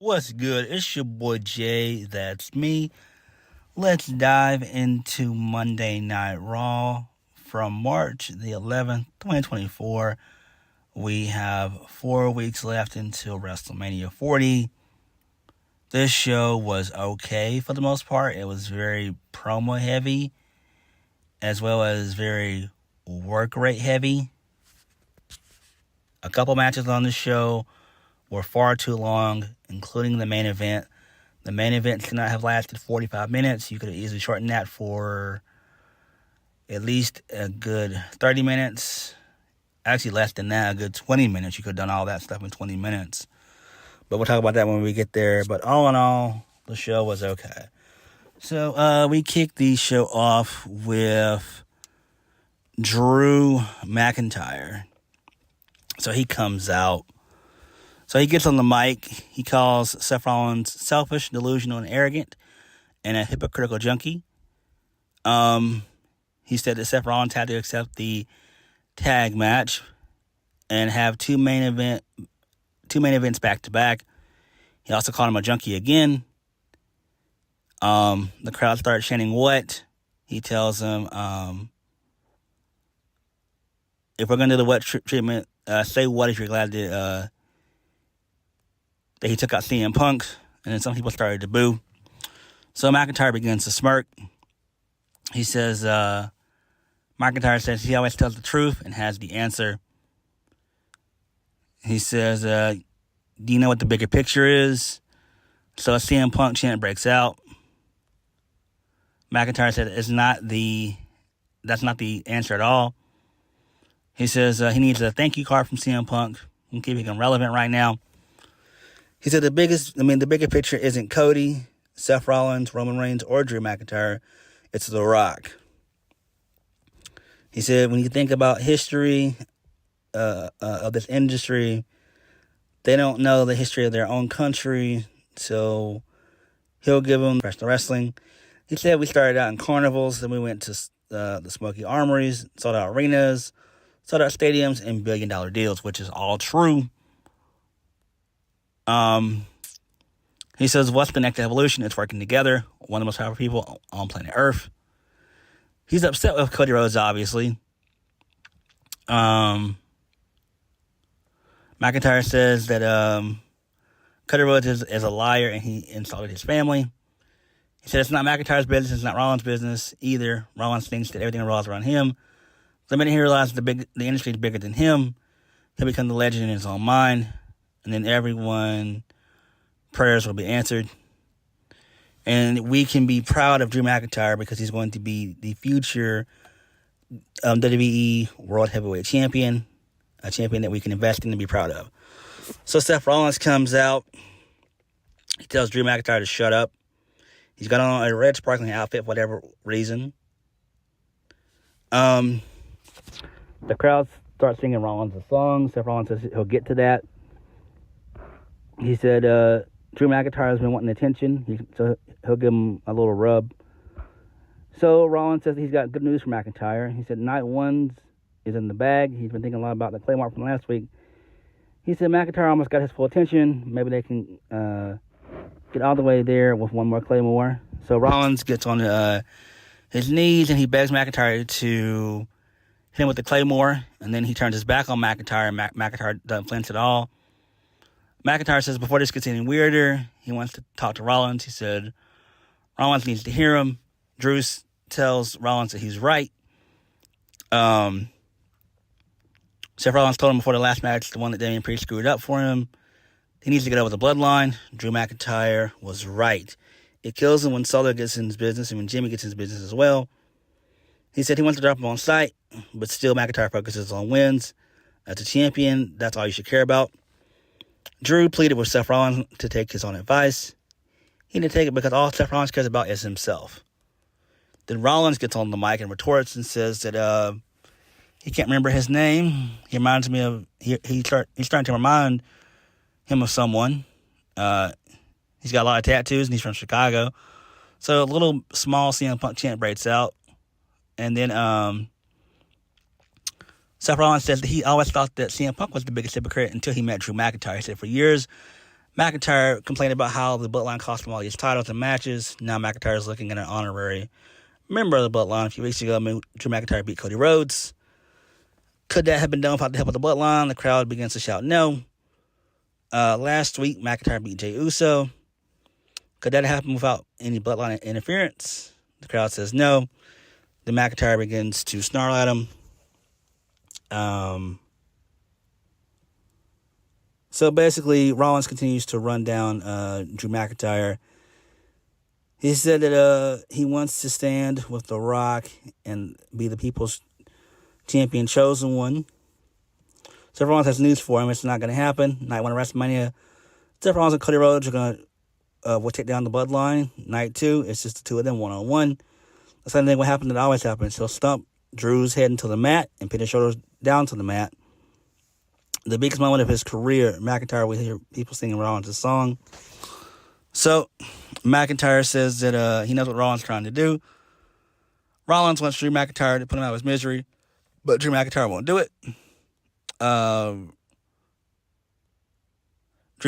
What's good? It's your boy Jay. That's me. Let's dive into Monday Night Raw from March the 11th, 2024. We have 4 weeks left until WrestleMania 40. This show was okay for the most part. It was very promo heavy, as well as very work rate heavy. A couple matches on the show were far too long, including the main event. The main event could not have lasted 45 minutes. You could have easily shortened that for at least a good 30 minutes. Actually, less than that, a good 20 minutes. You could have done all that stuff in 20 minutes. But we'll talk about that when we get there. But all in all, the show was okay. So we kicked the show off with Drew McIntyre. So he comes out. So he gets on the mic. He calls Seth Rollins selfish, delusional, and arrogant, and a hypocritical junkie. He said that Seth Rollins had to accept the tag match and have two main events back to back. He also called him a junkie again. The crowd started chanting "what?" He tells him, "If we're gonna do the what treatment, say what if you're glad that he took out CM Punk." And then some people started to boo. So McIntyre begins to smirk. He says, McIntyre says he always tells the truth and has the answer. He says, do you know what the bigger picture is? So a CM Punk chant breaks out. McIntyre said that's not the answer at all. He says he needs a thank you card from CM Punk and keeping him relevant right now. He said the bigger picture isn't Cody, Seth Rollins, Roman Reigns, or Drew McIntyre. It's The Rock. He said when you think about history of this industry, they don't know the history of their own country, so he'll give them professional wrestling. He said we started out in carnivals, then we went to the Smoky Armories, sold out arenas, sold out stadiums, and billion-dollar deals, which is all true. He says, what's the next evolution? It's working together. One of the most powerful people on planet Earth. He's upset with Cody Rhodes, obviously. McIntyre says that Cody Rhodes is a liar and he insulted his family. He said it's not McIntyre's business, it's not Rollins' business either. Rollins thinks that everything revolves around him. The minute he realizes the industry is bigger than him, he'll become the legend in his own mind. And then everyone's prayers will be answered. And we can be proud of Drew McIntyre because he's going to be the future WWE World Heavyweight Champion, a champion that we can invest in and be proud of. So Seth Rollins comes out. He tells Drew McIntyre to shut up. He's got on a red sparkling outfit for whatever reason. The crowd starts singing Rollins a song. Seth Rollins says he'll get to that. He said Drew McIntyre has been wanting attention, so he'll give him a little rub. So Rollins says he's got good news for McIntyre. He said night one is in the bag. He's been thinking a lot about the Claymore from last week. He said McIntyre almost got his full attention. Maybe they can get all the way there with one more Claymore. So Rollins gets on his knees and he begs McIntyre to hit him with the Claymore. And then he turns his back on McIntyre, and McIntyre doesn't flinch at all. McIntyre says before this gets any weirder, he wants to talk to Rollins. He said Rollins needs to hear him. Drew tells Rollins that he's right. Seth Rollins told him before the last match, the one that Damian Priest screwed up for him, he needs to get over the bloodline. Drew McIntyre was right. It kills him when Solo gets in his business and when Jimmy gets in his business as well. He said he wants to drop him on sight, but still McIntyre focuses on wins. As a champion, that's all you should care about. Drew pleaded with Seth Rollins to take his own advice. He didn't take it because all Seth Rollins cares about is himself. Then Rollins gets on the mic and retorts and says that he can't remember his name. He reminds me of he's starting to remind him of someone. He's got a lot of tattoos and he's from Chicago. So a little small CM Punk chant breaks out, and then Seth Rollins says that he always thought that CM Punk was the biggest hypocrite until he met Drew McIntyre. He said for years, McIntyre complained about how the Bloodline cost him all these titles and matches. Now McIntyre is looking at an honorary member of the Bloodline. A few weeks ago, Drew McIntyre beat Cody Rhodes. Could that have been done without the help of the Bloodline? The crowd begins to shout no. Last week, McIntyre beat Jey Uso. Could that happen without any Bloodline interference? The crowd says no. Then McIntyre begins to snarl at him. So basically, Rollins continues to run down Drew McIntyre. He said that he wants to stand with The Rock and be the people's champion, chosen one. Seth Rollins has news for him. It's not going to happen. Night 1 of WrestleMania, Seth Rollins and Cody Rhodes are going to will take down the Bloodline. Night 2, it's just the two of them one-on-one. The same thing will happen that always happens. He'll stump Drew's head into the mat and pin his shoulders down to the mat. The biggest moment of his career, McIntyre will hear people singing Rollins' song. So, McIntyre says that he knows what Rollins is trying to do. Rollins wants Drew McIntyre to put him out of his misery, but Drew McIntyre won't do it. Drew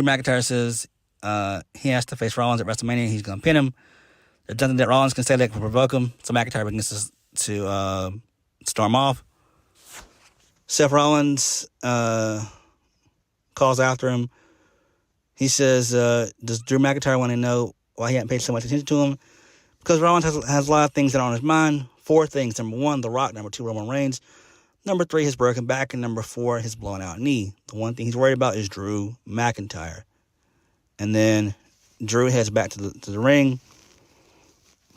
McIntyre says he has to face Rollins at WrestleMania. He's going to pin him. There's nothing that Rollins can say that can provoke him, so McIntyre begins to storm off. Seth Rollins calls after him. He says, does Drew McIntyre want to know why he hadn't paid so much attention to him? Because Rollins has a lot of things that are on his mind. 4 things. Number 1, The Rock. Number 2, Roman Reigns. Number 3, his broken back. And number 4, his blown out knee. The one thing he's worried about is Drew McIntyre. And then Drew heads back to the ring.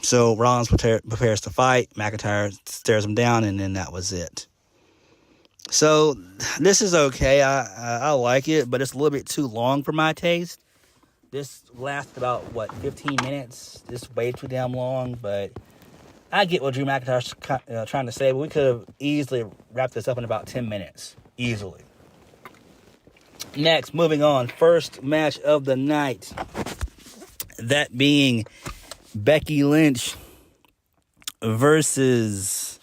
So Rollins prepares to fight. McIntyre stares him down, and then that was it. So this is okay. I like it, but it's a little bit too long for my taste. This lasts about, 15 minutes? This is way too damn long, but I get what Drew McIntyre's trying to say, but we could have easily wrapped this up in about 10 minutes. Easily. Next, moving on. First match of the night. That being Becky Lynch versus...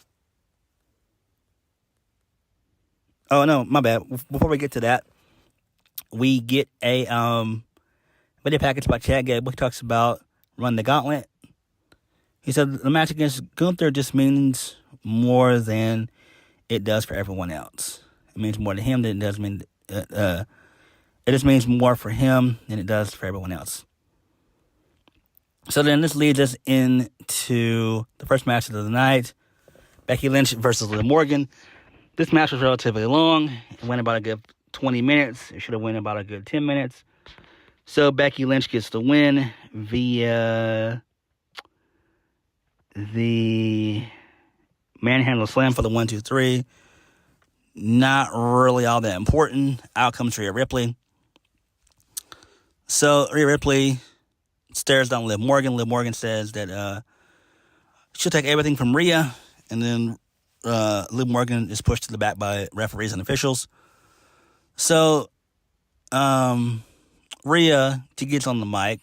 Oh, no, my bad. Before we get to that, we get a video package by Chad Gable. He talks about Run the Gauntlet. He said the match against Gunther just means more than it does for everyone else. It means more to him than it does mean... it just means more for him than it does for everyone else. So then this leads us into the first match of the night. Becky Lynch versus Liv Morgan. This match was relatively long. It went about a good 20 minutes. It should have went about a good 10 minutes. So Becky Lynch gets the win via the manhandle slam for the 1-2-3. Not really all that important. Out comes Rhea Ripley. So Rhea Ripley stares down Liv Morgan. Liv Morgan says that she'll take everything from Rhea, and then Liv Morgan is pushed to the back by referees and officials. So Rhea, she gets on the mic,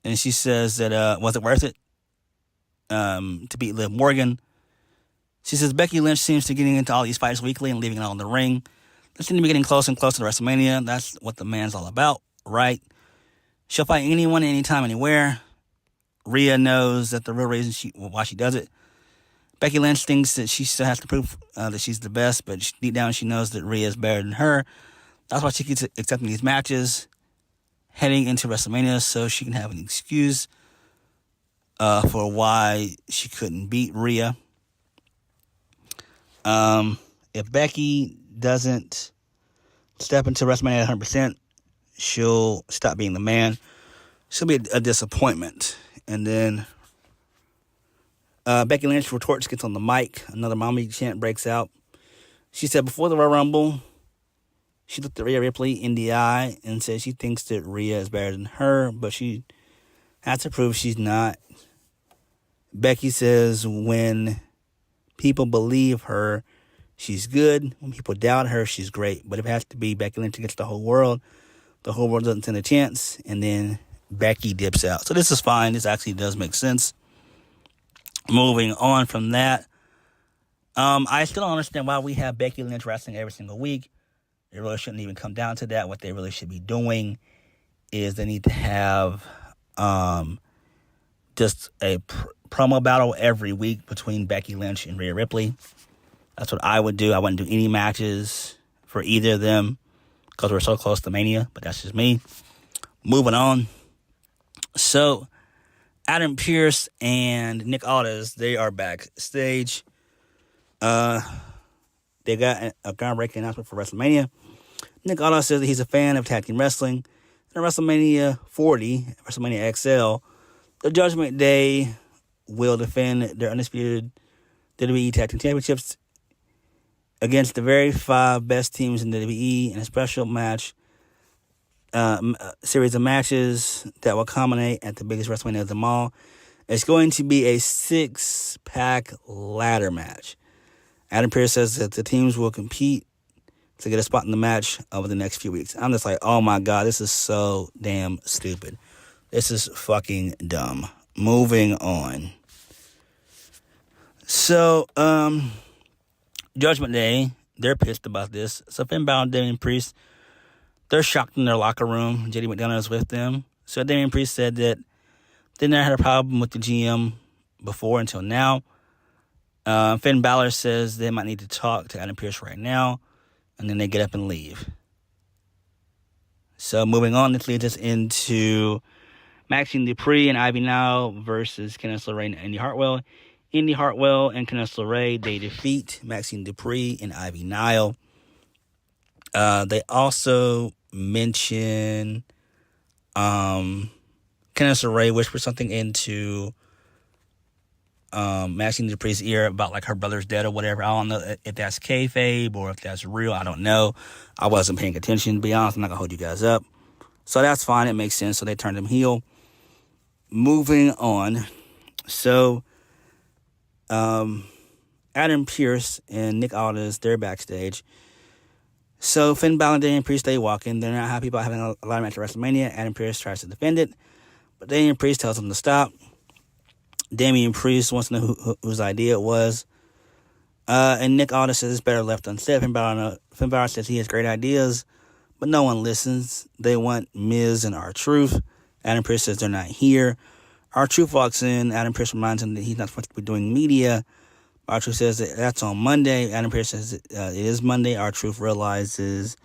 and she says that was it worth it to beat Liv Morgan? She says Becky Lynch seems to be getting into all these fights weekly and leaving it all in the ring. They seem to be getting closer and closer to WrestleMania. That's what the man's all about, right? She'll fight anyone, anytime, anywhere. Rhea knows that the real reason why she does it. Becky Lynch thinks that she still has to prove that she's the best, but deep down she knows that Rhea is better than her. That's why she keeps accepting these matches heading into WrestleMania, so she can have an excuse for why she couldn't beat Rhea. If Becky doesn't step into WrestleMania at 100%, she'll stop being the man. She'll be a disappointment. And then Becky Lynch retorts, gets on the mic. Another mommy chant breaks out. She said before the Royal Rumble, she looked at Rhea Ripley in the eye and said she thinks that Rhea is better than her, but she has to prove she's not. Becky says when people believe her, she's good. When people doubt her, she's great. But if it has to be Becky Lynch against the whole world doesn't stand a chance, and then Becky dips out. So this is fine. This actually does make sense. Moving on from that, I still don't understand why we have Becky Lynch wrestling every single week. It really shouldn't even come down to that. What they really should be doing is they need to have just a promo battle every week between Becky Lynch and Rhea Ripley. That's what I would do. I wouldn't do any matches for either of them because we're so close to Mania, but that's just me. Moving on. So, Adam Pearce and Nick Aldis, they are backstage. They got a groundbreaking announcement for WrestleMania. Nick Aldis says that he's a fan of tag team wrestling. In WrestleMania 40, WrestleMania XL, the Judgment Day will defend their undisputed WWE Tag Team Championships against the very 5 best teams in the WWE in a special match, series of matches that will culminate at the biggest WrestleMania of them all. It's going to be a 6-pack ladder match. Adam Pearce says that the teams will compete to get a spot in the match over the next few weeks. I'm just like, oh my God, this is so damn stupid. This is fucking dumb. Moving on. So, Judgment Day, they're pissed about this. So Finn Balor and Damian Priest, they're shocked in their locker room. JD McDonough is with them. So Damian Priest said that they never had a problem with the GM before until now. Finn Balor says they might need to talk to Adam Pearce right now, and then they get up and leave. So moving on, this leads us into Maxine Dupree and Ivy Nile versus Candice LeRae and Indy Hartwell. Indy Hartwell and Candice LeRae, they defeat Maxine Dupree and Ivy Nile. They also mention Candice LeRae whispered something into Maxine Dupree's ear about like her brother's dead or whatever. I don't know if that's kayfabe or if that's real. I don't know. I wasn't paying attention, to be honest. I'm not going to hold you guys up. So that's fine. It makes sense. So they turned him heel. Moving on. So Adam Pearce and Nick Aldis, they're backstage. So Finn Balor and Damian Priest, they walk in. They're not happy about having a ladder match at WrestleMania. Adam Pearce tries to defend it, but Damian Priest tells him to stop. Damian Priest wants to know whose idea it was. And Nick Aldis says it's better left unsaid. Finn Balor says he has great ideas, but no one listens. They want Miz and R-Truth. Adam Pearce says they're not here. R-Truth walks in. Adam Pearce reminds him that he's not supposed to be doing media. R-Truth says that that's on Monday. Adam Pearce says it is Monday. R-Truth realizes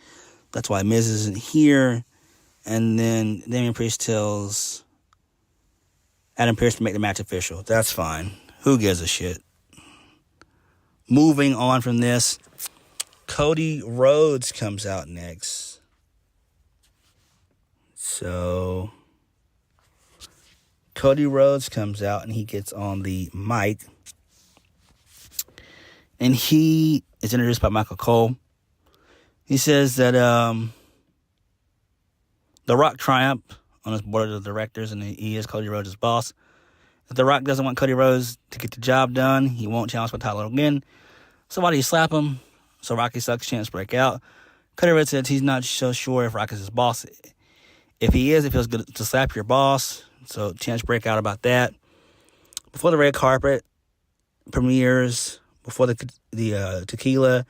that's why Miz isn't here. And then Damian Priest tells Adam Pearce to make the match official. That's fine. Who gives a shit? Moving on from this, Cody Rhodes comes out next. So Cody Rhodes comes out and he gets on the mic. And he is introduced by Michael Cole. He says that The Rock triumphed on his board of directors, and he is Cody Rhodes' boss. If The Rock doesn't want Cody Rhodes to get the job done, he won't challenge for the title again. So why do you slap him? So Rocky Sucks chance break out. Cody Rhodes says he's not so sure if Rock is his boss. If he is, it feels good to slap your boss. So chance break out about that. Before the red carpet premieres, before the tequila,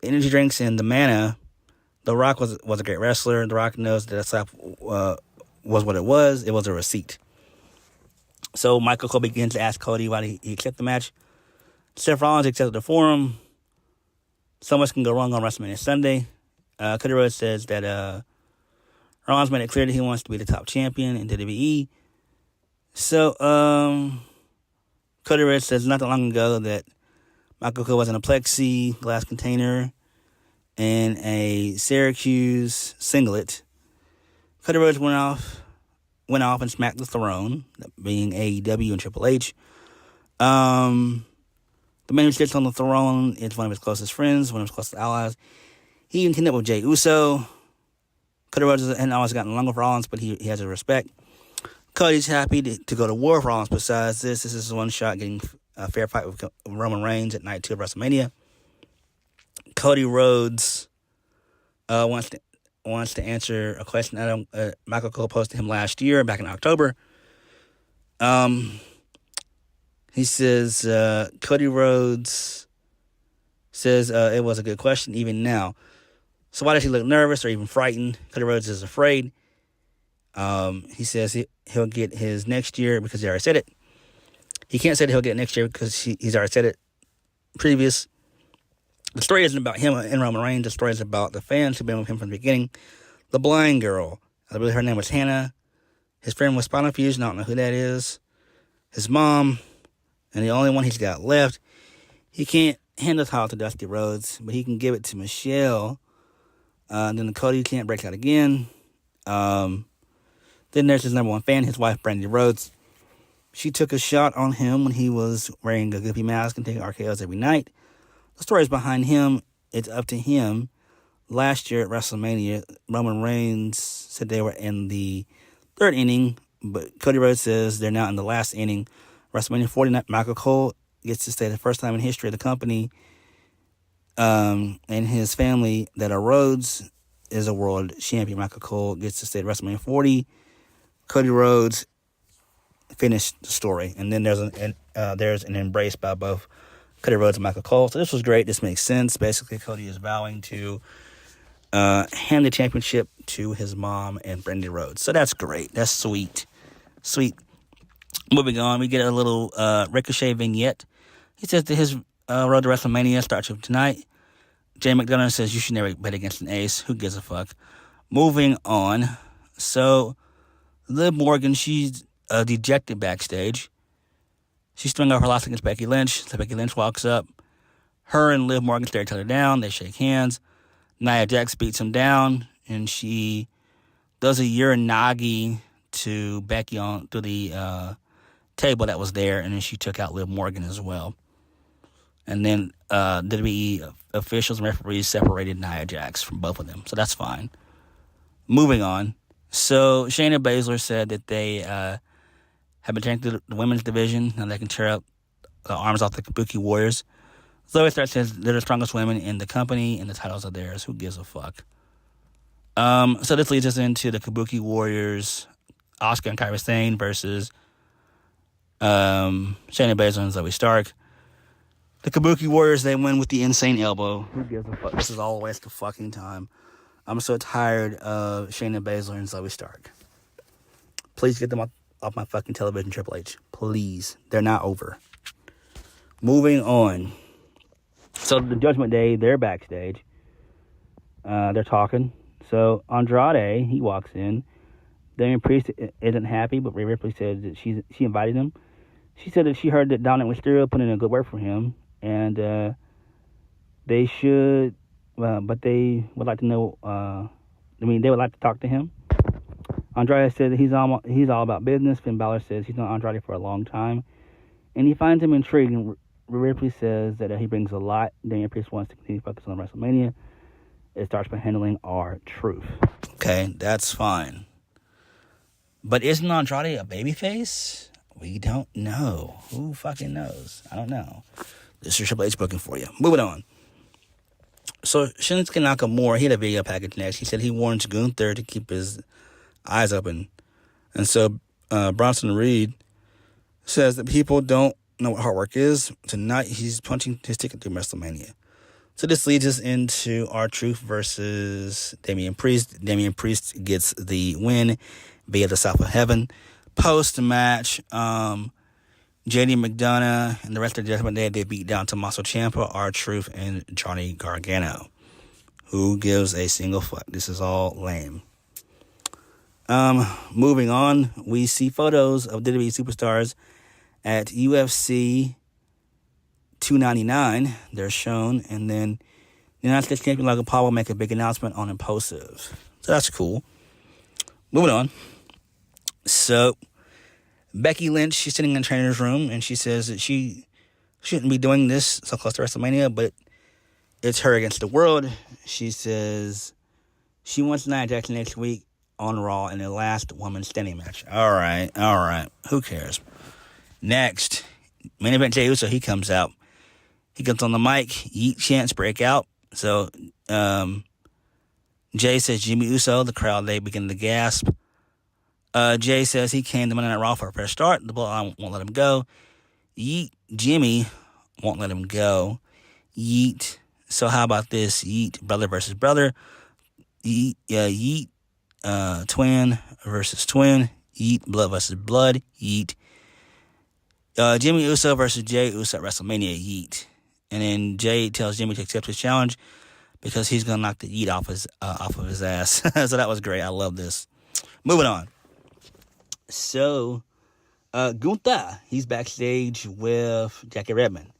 the energy drinks, and the mana, The Rock was a great wrestler. The Rock knows that a slap was what it was. It was a receipt. So Michael Cole begins to ask Cody why he accepted the match. Seth Rollins accepted it for him. So much can go wrong on WrestleMania Sunday. Cody Rhodes says that Rollins made it clear that he wants to be the top champion in WWE. So Cody Rhodes says not that long ago that Michael Cole was in a plexiglass container in a Syracuse singlet. Cody Rhodes went off and smacked the throne, being AEW and Triple H. The man who sits on the throne is one of his closest friends, one of his closest allies. He even teamed up with Jey Uso. Cody Rhodes hasn't always gotten along with Rollins, but he has a respect. Cody's happy to go to war with Rollins. Besides this is his one shot getting a fair fight with Roman Reigns at night 2 of WrestleMania. Cody Rhodes wants to answer a question that Michael Cole posed to him last year, back in October. He says, Cody Rhodes says it was a good question, even now. So why does he look nervous or even frightened? Cody Rhodes is afraid. He says he'll get his next year because he already said it. He can't say that he'll get it next year because he's already said it previous. The story isn't about him and Roman Reigns. The story is about the fans who've been with him from the beginning. The blind girl, I believe her name was Hannah. His friend was spinal fusion. I don't know who that is. His mom, and the only one he's got left. He can't hand the title to Dusty Rhodes, but he can give it to Michelle. Then Cody can't break out again. Then there's his number one fan, his wife, Brandy Rhodes. She took a shot on him when he was wearing a goofy mask and taking RKOs every night. The story is behind him. It's up to him. Last year at WrestleMania, Roman Reigns said they were in the third inning, but Cody Rhodes says they're now in the last inning. WrestleMania 49, Michael Cole gets to say the first time in history of the company and his family that a Rhodes is a world champion. Michael Cole gets to say at WrestleMania 40, Cody Rhodes finished the story. And then there's an embrace by both Cody Rhodes and Michael Cole. So this was great. This makes sense. Basically, Cody is vowing to hand the championship to his mom and Brandy Rhodes. So that's great. That's sweet. Sweet. Moving on, we get a little Ricochet vignette. He says that his road to WrestleMania starts with tonight. Jay McDonough says you should never bet against an ace. Who gives a fuck? Moving on. So, Liv Morgan, she's dejected backstage. She's throwing out her loss against Becky Lynch. So Becky Lynch walks up. Her and Liv Morgan stare each other down. They shake hands. Nia Jax beats him down, and she does a uranagi to Becky on through the table that was there, and then she took out Liv Morgan as well. And then WWE officials and referees separated Nia Jax from both of them, so that's fine. Moving on. So Shayna Baszler said that they have been taken to the women's division, and they can tear up the arms off the Kabuki Warriors. Zoe Stark says they're the strongest women in the company, and the titles are theirs. Who gives a fuck? So this leads us into the Kabuki Warriors, Asuka and Kairi Sane versus Shayna Baszler and Zoe Stark. The Kabuki Warriors, they win with the insane elbow. Who gives a fuck? This is all a waste of fucking time. I'm so tired of Shayna Baszler and Zoe Stark. Please get them off my fucking television, Triple H. Please. They're not over. Moving on. So the Judgment Day, they're backstage. They're talking. So Andrade, he walks in. Damian Priest isn't happy, but Rhea Ripley says that she invited him. She said that she heard that Dominic Mysterio put in a good word for him, and they should, but they would like to know. They would like to talk to him. Andrade said that he's all about business. Finn Balor says he's known Andrade for a long time, and he finds him intriguing. Ripley says that he brings a lot. Damian Priest wants to continue to focus on WrestleMania. It starts by handling our truth. Okay, that's fine. But isn't Andrade a babyface? We don't know. Who fucking knows? I don't know. This is Triple H booking for you. Moving on. So Shinsuke Nakamura, he had a video package next. He said he warns Gunther to keep his eyes open. And so Bronson Reed says that people don't know what hard work is. Tonight he's punching his ticket through WrestleMania. So this leads us into R-Truth versus Damian Priest. Damian Priest gets the win via the South of Heaven. Post-match, JD McDonough and the rest of the Judgment Day, they beat down Tommaso Ciampa, R-Truth, and Johnny Gargano. Who gives a single fuck? This is all lame. Moving on, we see photos of WWE superstars at UFC 299. They're shown, and then the United States champion Logan Paul will make a big announcement on Impulsive. So that's cool. Moving on. So, Becky Lynch, she's sitting in the trainer's room, and she says that she shouldn't be doing this so close to WrestleMania, but it's her against the world. She says she wants Nia Jax next week on Raw in the last woman standing match. All right. Who cares? Next, main event Jey Uso, he comes out. He comes on the mic, yeet chants break out. So, Jay says Jimmy Uso, the crowd, they begin to gasp. Jay says he came to Monday Night Raw for a fresh start. The Bloodline won't let him go. Yeet, Jimmy won't let him go. Yeet. So how about this? Yeet, brother versus brother. Yeet Twin versus Twin. Yeet. Blood versus Blood. Yeet. Jimmy Uso versus Jay Uso at WrestleMania. Yeet. And then Jay tells Jimmy to accept his challenge because he's gonna knock the yeet off of his ass. So that was great. I love this. Moving on. So, Gunther, he's backstage with Jackie Redmond.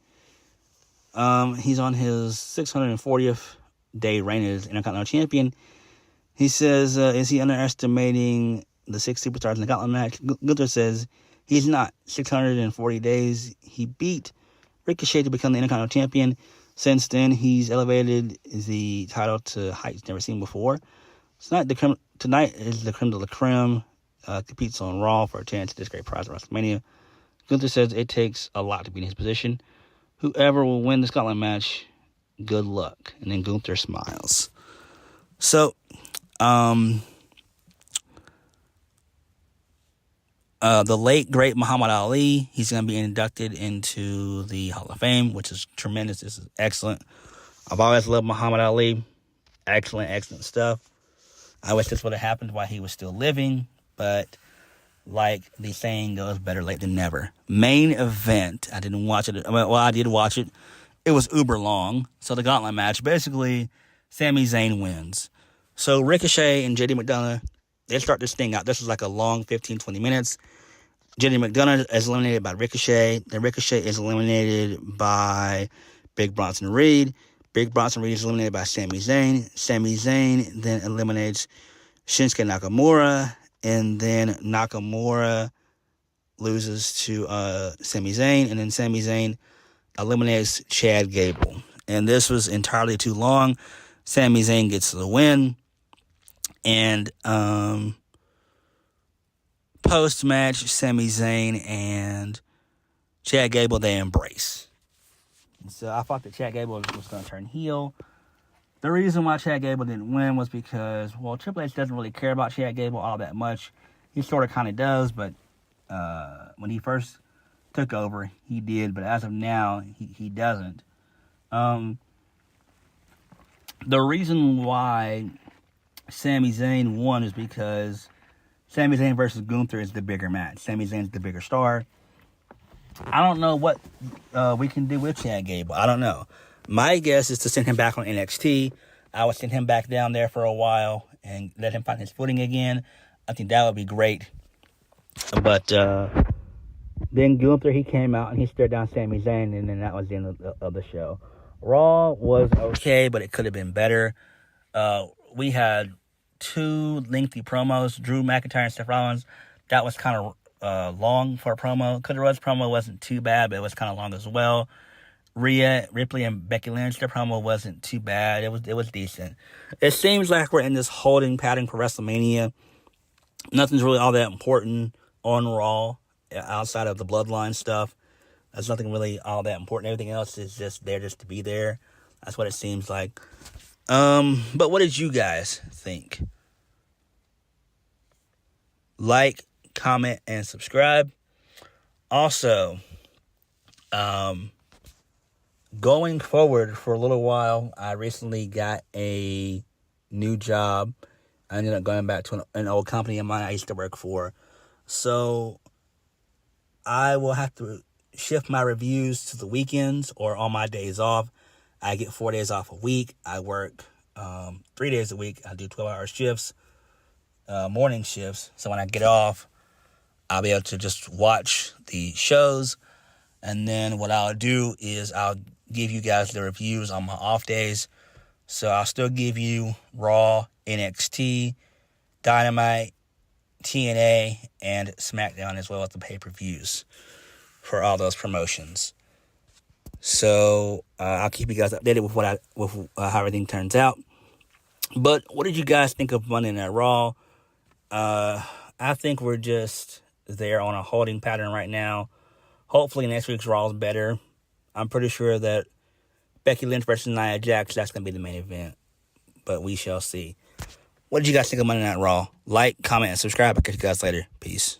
He's on his 640th day reign as Intercontinental Champion. He says, is he underestimating the 6 superstars in the gauntlet match? Gunther says he's not. 640 days. He beat Ricochet to become the Intercontinental Champion. Since then, he's elevated the title to heights never seen before. Tonight is the creme de la creme. Competes on Raw for a chance at this great prize at WrestleMania. Gunther says it takes a lot to be in his position. Whoever will win the gauntlet match, good luck. And then Gunther smiles. So, the late, great Muhammad Ali, he's going to be inducted into the Hall of Fame, which is tremendous. This is excellent. I've always loved Muhammad Ali. Excellent stuff. I wish this would have happened while he was still living, but like the saying goes, better late than never. Main event. I didn't watch it. Well, I did watch it. It was uber long. So the gauntlet match, basically, Sami Zayn wins. So Ricochet and JD McDonough, they start this thing out. This was like a long 15, 20 minutes. JD McDonough is eliminated by Ricochet. Then Ricochet is eliminated by Big Bronson Reed. Big Bronson Reed is eliminated by Sami Zayn. Sami Zayn then eliminates Shinsuke Nakamura. And then Nakamura loses to Sami Zayn. And then Sami Zayn eliminates Chad Gable. And this was entirely too long. Sami Zayn gets the win. And post-match, Sami Zayn and Chad Gable, they embrace. So I thought that Chad Gable was going to turn heel. The reason why Chad Gable didn't win was because, well, Triple H doesn't really care about Chad Gable all that much. He sort of kind of does, but when he first took over, he did. But as of now, he doesn't. The reason why Sami Zayn won is because Sami Zayn versus Gunther is the bigger match. Sami Zayn's the bigger star. I don't know what we can do with Chad Gable. I don't know. My guess is to send him back on NXT. I would send him back down there for a while and let him find his footing again. I think that would be great. But then Gunther, he came out and he stared down Sami Zayn, and then that was the end of the show. Raw was okay, but it could have been better. We had 2 lengthy promos, Drew McIntyre and Seth Rollins. That was kind of long for a promo. Cody Rhodes' promo wasn't too bad, but it was kind of long as well. Rhea, Ripley, and Becky Lynch, their promo wasn't too bad. It was decent. It seems like we're in this holding pattern for WrestleMania. Nothing's really all that important on Raw outside of the Bloodline stuff. There's nothing really all that important. Everything else is just there just to be there. That's what it seems like. But what did you guys think? Like, comment, and subscribe. Also, going forward for a little while, I recently got a new job. I ended up going back to an old company of mine I used to work for. So I will have to shift my reviews to the weekends or on my days off. I get 4 days off a week. I work 3 days a week. I do 12-hour shifts, morning shifts. So when I get off, I'll be able to just watch the shows. And then what I'll do is I'll give you guys the reviews on my off days. So I'll still give you Raw, NXT, Dynamite, TNA, and SmackDown, as well as the pay-per-views for all those promotions. So I'll keep you guys updated with how everything turns out. But what did you guys think of Monday Night Raw? I think we're just there on a holding pattern right now. Hopefully next week's Raw is better. I'm pretty sure that Becky Lynch versus Nia Jax, that's going to be the main event. But we shall see. What did you guys think of Monday Night Raw? Like, comment, and subscribe. I'll catch you guys later. Peace.